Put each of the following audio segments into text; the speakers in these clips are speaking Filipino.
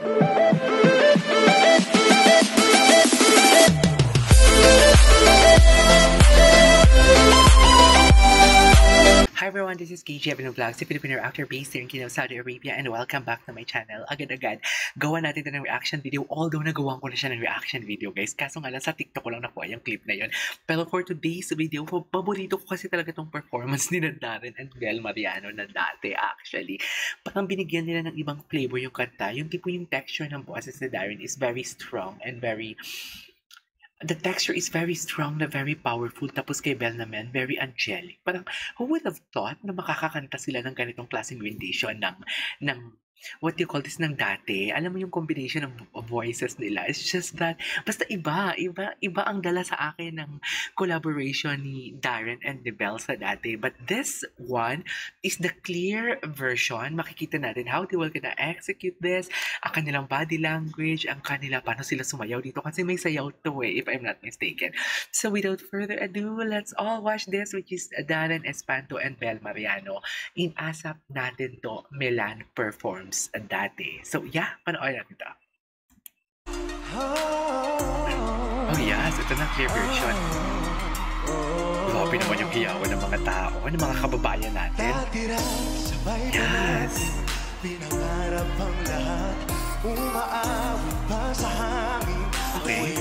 Hi everyone, this is KJ Abino Vlogs, a Filipino actor based here in Kingdom, Saudi Arabia, and welcome back to my channel. Agad-agad, gawa natin ito ng reaction video, although nagawa ko na siya ng reaction video guys, kaso nga lang sa TikTok ko lang nakuha yung clip na yun. Pero for today's video, paborito ko kasi talaga itong performance ni Darren and Bel Mariano na dati actually. Parang binigyan nila ng ibang flavor yung kanta, yung tipo yung texture ng boses ni Darren is very strong and very... The texture is very strong na very powerful, tapos kay Bel naman, very angelic. Parang, who would have thought na makakakanta sila ng ganitong klaseng rendition ng what do you call this, ng dati? Alam mo yung combination of voices nila. It's just that, basta iba ang dala sa akin ng collaboration ni Darren and the Bel sa dati. But this one is the clear version. Makikita natin how they will gonna execute this, ang kanilang body language, ang kanila, paano sila sumayaw dito. Kasi may sayaw to if I'm not mistaken. So without further ado, let's all watch this, which is Darren Espanto and Bel Mariano. In-ASAP natin to, Milan performs dati. So yeah, panoorin natin ito. Oh yes, ito na clear version. Grabe naman yung hiyawan ng mga tao, ng mga kababayan natin. Yes. Pinangarap ang lahat, umaawit pa sa hangin. Okay.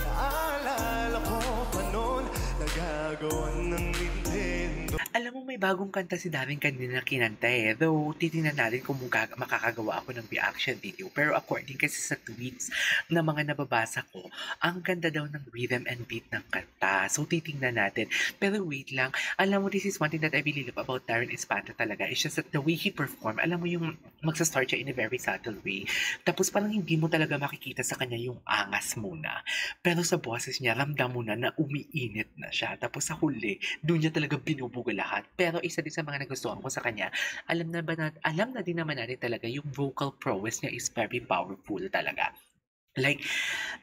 Naalala ko pa noon, nagagawan ng Nintendo. Alam mo, may bagong kanta si Darren kanina kinanta Though, titignan natin kung makakagawa ako ng reaction video. Pero according kasi sa tweets na mga nababasa ko, ang ganda daw ng rhythm and beat ng kanta. So, titignan natin. Pero wait lang. Alam mo, this is one thing that I really love about Darren Espanto talaga. It's just that the way he perform, alam mo yung magsa-start siya in a very subtle way. Tapos parang hindi mo talaga makikita sa kanya yung angas muna. Pero sa boses niya, ramdam mo na umiinit na siya. Tapos sa huli, doon niya talaga binubuga lahat. Pero isa din sa mga nagustuhan ko sa kanya, alam na din naman natin talaga yung vocal prowess niya is very powerful talaga. Like,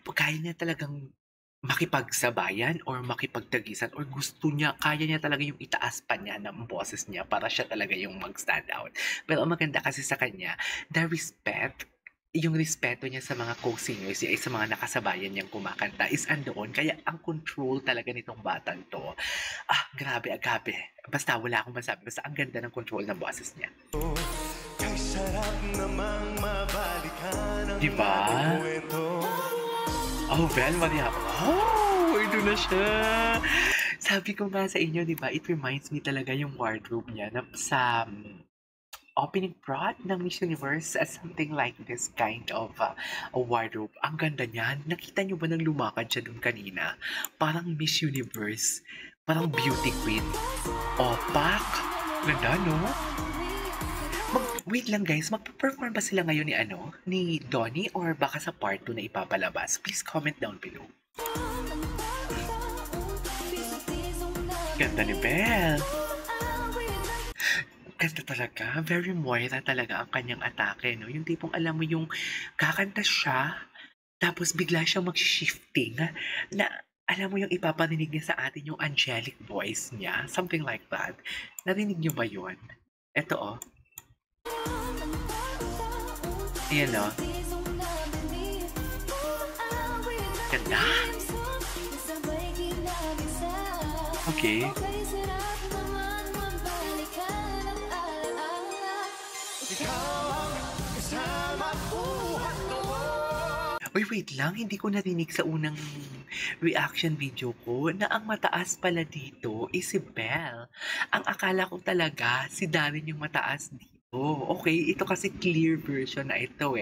kaya niya talagang makipagsabayan or makipagtagisan or kaya niya talaga yung itaas pa niya ng boses niya para siya talaga yung mag-stand out. Pero ang maganda kasi sa kanya, yung respeto niya sa mga co-singers niya, sa mga nakasabayan niyang kumakanta is andoon. Kaya ang control talaga nitong batang to, grabe, agape. Basta wala akong masabi. Basta ang ganda ng control ng boses niya. Diba? Oh, Bel Mariano. Oh, ito na siya. Sabi ko nga sa inyo, diba, it reminds me talaga yung wardrobe niya sa opening prod ng Miss Universe as something like this kind of a wardrobe. Ang ganda niyan. Nakita niyo ba nang lumakad siya dun kanina? Parang Miss Universe. Parang beauty queen. Opak. Ganda, no? Wait lang guys, magpa-perform ba sila ngayon ni Donnie or baka sa part 2 na ipapalabas? Please comment down below. Ganda ni Bel. Ganda talaga. Very Moira talaga ang kanyang atake, no? Yung tipong alam mo yung kakanta siya, tapos bigla siyang mag-shifting na alam mo yung ipaparinig niya sa atin yung angelic voice niya. Something like that. Narinig niyo ba yun? Ito, Ayan, no? Ganda. Okay. Uy, wait lang. Hindi ko narinig sa unang reaction video ko na ang mataas pala dito is si Bel. Ang akala ko talaga si Darren yung mataas dito. Okay, ito kasi clear version na ito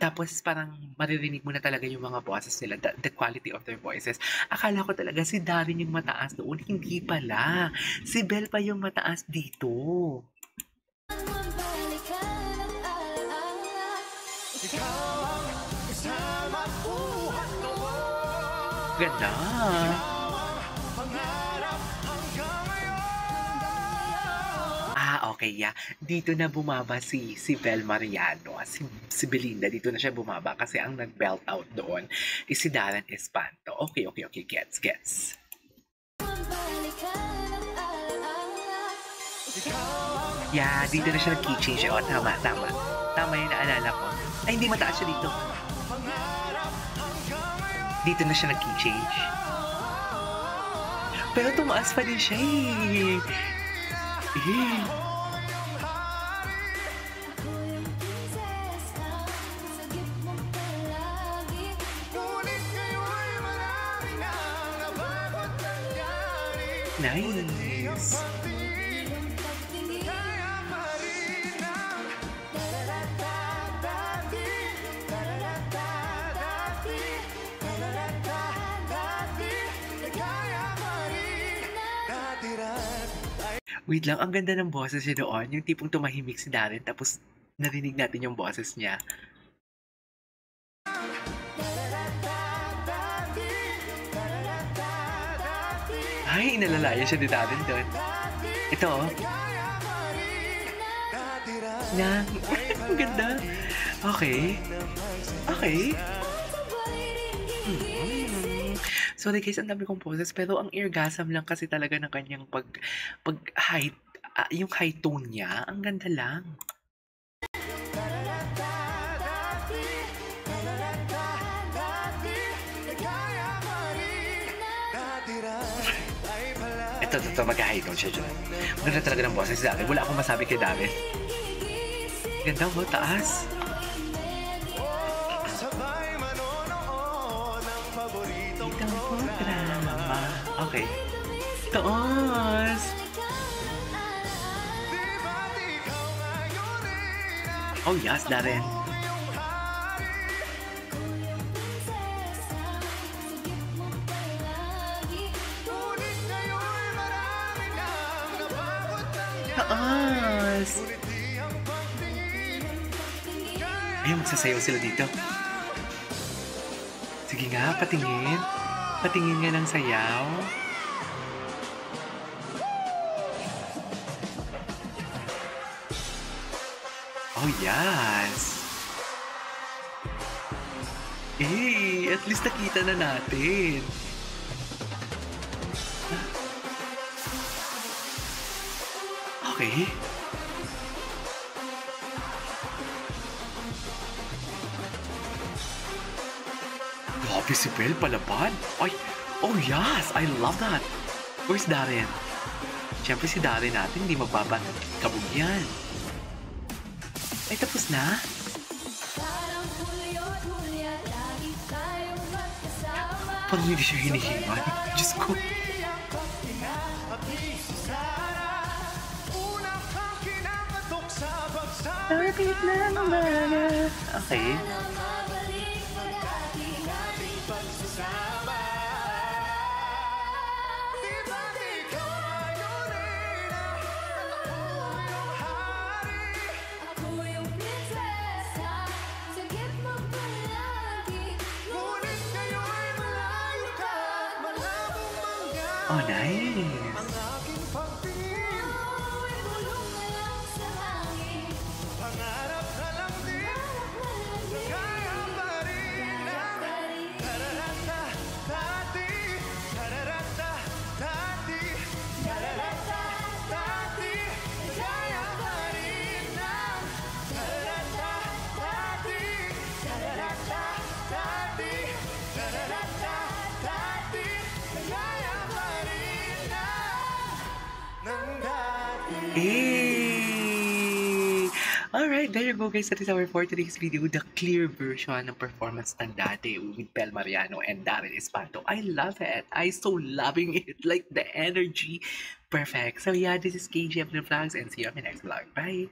Tapos parang maririnig mo na talaga yung mga boses nila, the quality of their voices. Akala ko talaga si Darren yung mataas doon. Hindi pala. Si Bel pa yung mataas dito. Ganda. Okay, yeah. Dito na bumaba si Bel Mariano. Si Belinda, dito na siya bumaba kasi ang nag-belt out doon is si Darren Espanto. Okay. Gets. Yeah, dito na siya nag-key change. Tama. Tama yung naalala ko. Ay, hindi mataas siya dito. Dito na siya nag-key change. Pero tumaas pa din siya eh. Eh. Nice. Wait lang, ang ganda ng boses niya doon. Yung tipong tumahimik si Darren tapos narinig natin yung boses niya. Ay, inalalaya siya ni Darren doon. Ito oh. Na, ang ganda. Okay. Okay. Sorry guys, ang dami kong poses, pero ang orgasm lang kasi talaga ng kanyang pag-high, yung high tone niya, ang ganda lang. Ito, mag-high tone siya dyan. Maganda talaga ng boses si David. Wala akong masabi kay David. Ganda mo, taas. Okay. Taas! Oh yes, Darren. Taas! Ayun, magsasayaw sila dito. Sige nga, patingin. Patingin nga ng sayaw. Oh, yes! Eh, at least nakita na natin. Okay. Grabe si Belle palaban. Ay, oh yes! I love that! Where's Darren? Siyempre si Darren natin hindi magpapakabog yan. Ay, tapos na? Parang hindi siya hinihiman. Diyos ko. Lapit na naman. Okay. Oh, nice. Hey! Alright, there you go guys. That is our for today's video. The clear version ng performance ng Dati with Belle Mariano and Darren Espanto. I love it. I so loving it. Like the energy. Perfect. So yeah, this is KGF Vlogs and see you on my next vlog. Bye!